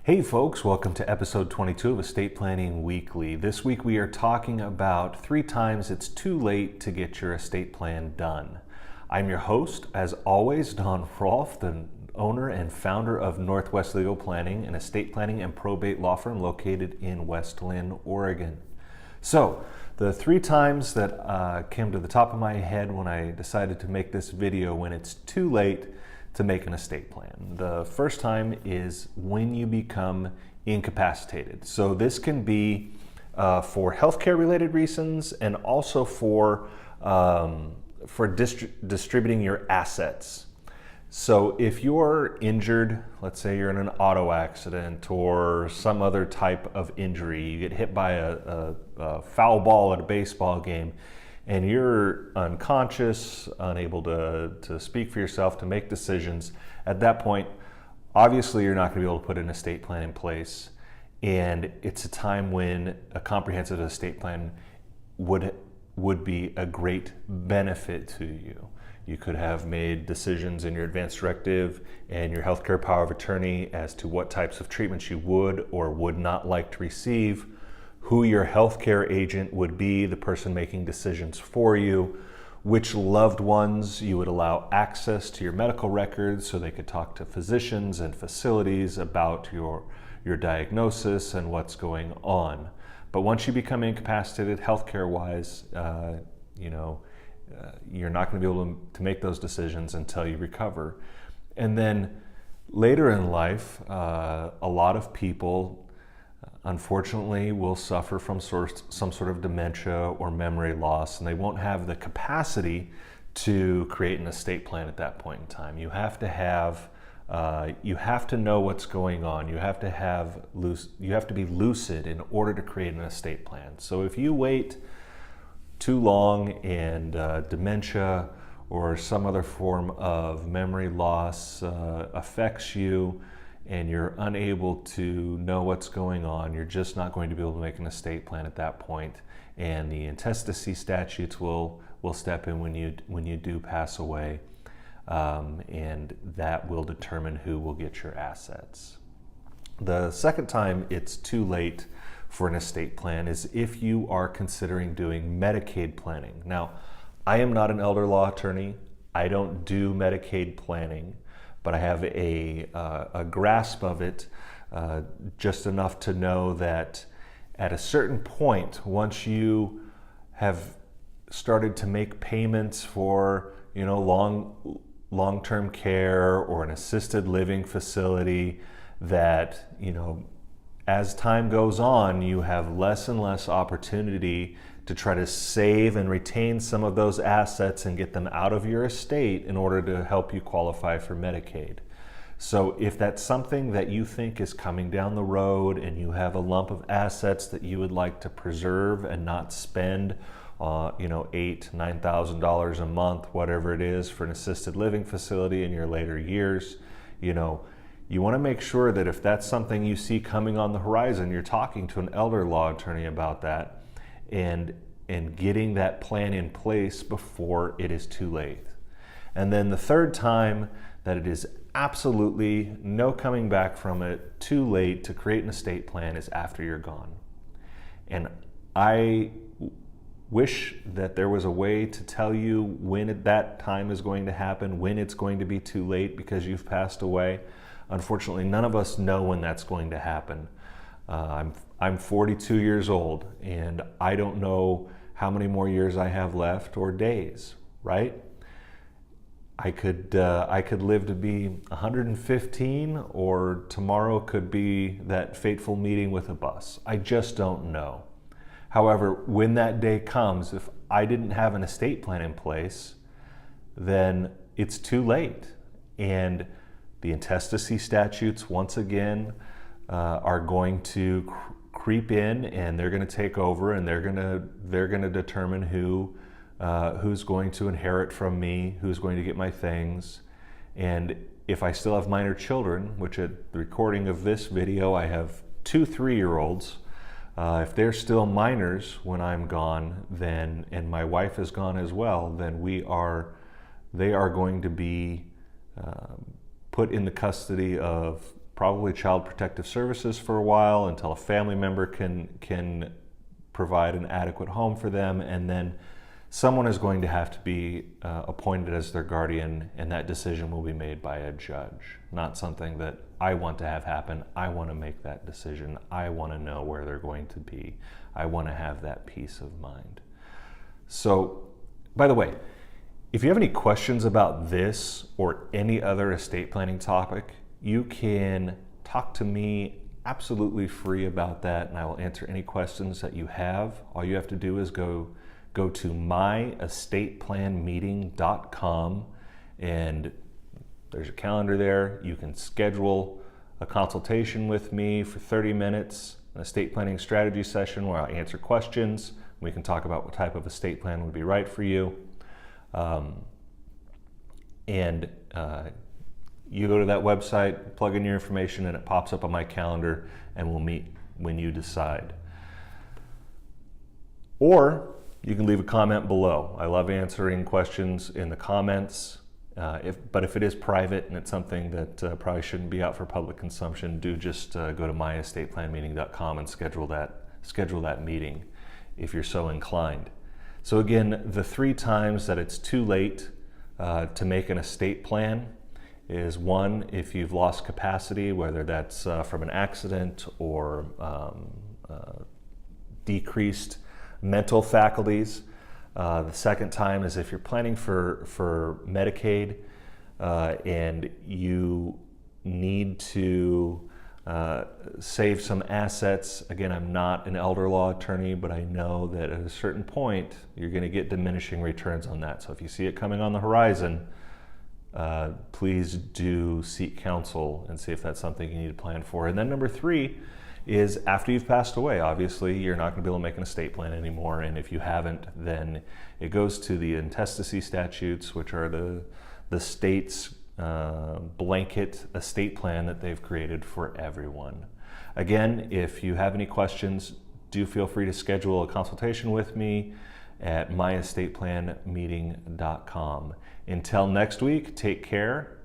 Hey folks, welcome to episode 22 of Estate Planning Weekly. This week we are talking about 3 times it's too late to get your estate plan done. I'm your host, as always, Don Rolfe, the owner and founder of Northwest Legal Planning, an estate planning and probate law firm located in West Linn, Oregon. So, the 3 times that came to the top of my head when I decided to make this video when it's too late to make an estate plan. The first time is when you become incapacitated. So this can be for healthcare related reasons and also for distributing your assets. So if you're injured, let's say you're in an auto accident or some other type of injury, you get hit by a foul ball at a baseball game, and you're unconscious, unable to speak for yourself, to make decisions, at that point, obviously you're not going to be able to put an estate plan in place. And it's a time when a comprehensive estate plan would be a great benefit to you. You could have made decisions in your advance directive and your healthcare power of attorney as to what types of treatments you would or would not like to receive, who your healthcare agent would be, the person making decisions for you, which loved ones you would allow access to your medical records so they could talk to physicians and facilities about your diagnosis and what's going on. But once you become incapacitated healthcare-wise, you're not going to be able to make those decisions until you recover. And then later in life, a lot of people unfortunately will suffer from some sort of dementia or memory loss, and they won't have the capacity to create an estate plan at that point in time. You have to know what's going on. You have to be lucid in order to create an estate plan. So if you wait too long and dementia or some other form of memory loss affects you, and you're unable to know what's going on, you're just not going to be able to make an estate plan at that point. And the intestacy statutes will step in when you do pass away, and that will determine who will get your assets. The second time it's too late for an estate plan is if you are considering doing Medicaid planning. Now, I am not an elder law attorney. I don't do Medicaid planning, but I have a grasp of it, just enough to know that at a certain point, once you have started to make payments for long-term care or an assisted living facility, that as time goes on, you have less and less opportunity to try to save and retain some of those assets and get them out of your estate in order to help you qualify for Medicaid. So if that's something that you think is coming down the road and you have a lump of assets that you would like to preserve and not spend $8,000-9,000 a month, whatever it is, for an assisted living facility in your later years, you want to make sure that if that's something you see coming on the horizon, you're talking to an elder law attorney about that and getting that plan in place before it is too late. And then the third time that it is absolutely no coming back from it, too late to create an estate plan, is after you're gone. And I wish that there was a way to tell you when that time is going to happen, when it's going to be too late because you've passed away. Unfortunately, none of us know when that's going to happen. I'm 42 years old, and I don't know how many more years I have left or days, right? I could live to be 115, or tomorrow could be that fateful meeting with a bus. I just don't know. However, when that day comes, if I didn't have an estate plan in place, then it's too late. And the intestacy statutes, once again, are going to creep in, and they're going to take over, and they're going to determine who's going to inherit from me, who's going to get my things. And if I still have minor children, which at the recording of this video I have 2 3-year-olds, if they're still minors when I'm gone, then, and my wife is gone as well, then they are going to be put in the custody of probably Child Protective Services for a while until a family member can provide an adequate home for them, and then someone is going to have to be appointed as their guardian, and that decision will be made by a judge. Not something that I want to have happen. I want to make that decision. I want to know where they're going to be. I want to have that peace of mind. So, by the way, if you have any questions about this or any other estate planning topic, you can talk to me absolutely free about that, and I will answer any questions that you have. All you have to do is go to myestateplanmeeting.com, and there's a calendar there. You can schedule a consultation with me for 30 minutes, an estate planning strategy session where I'll answer questions. We can talk about what type of estate plan would be right for you. You go to that website, plug in your information, and it pops up on my calendar, and we'll meet when you decide. Or you can leave a comment below. I love answering questions in the comments. But if it is private and it's something that probably shouldn't be out for public consumption, do just go to myestateplanmeeting.com and schedule that meeting if you're so inclined. So again, the 3 times that it's too late to make an estate plan is 1, if you've lost capacity, whether that's from an accident or decreased mental faculties. The second time is if you're planning for Medicaid and you need to save some assets. Again, I'm not an elder law attorney, but I know that at a certain point you're going to get diminishing returns on that. So if you see it coming on the horizon, please do seek counsel and see if that's something you need to plan for. And then number 3 is after you've passed away. Obviously, you're not going to be able to make an estate plan anymore, and if you haven't, then it goes to the intestacy statutes, which are the state's blanket estate plan that they've created for everyone. Again, if you have any questions, do feel free to schedule a consultation with me at myestateplanmeeting.com. Until next week, take care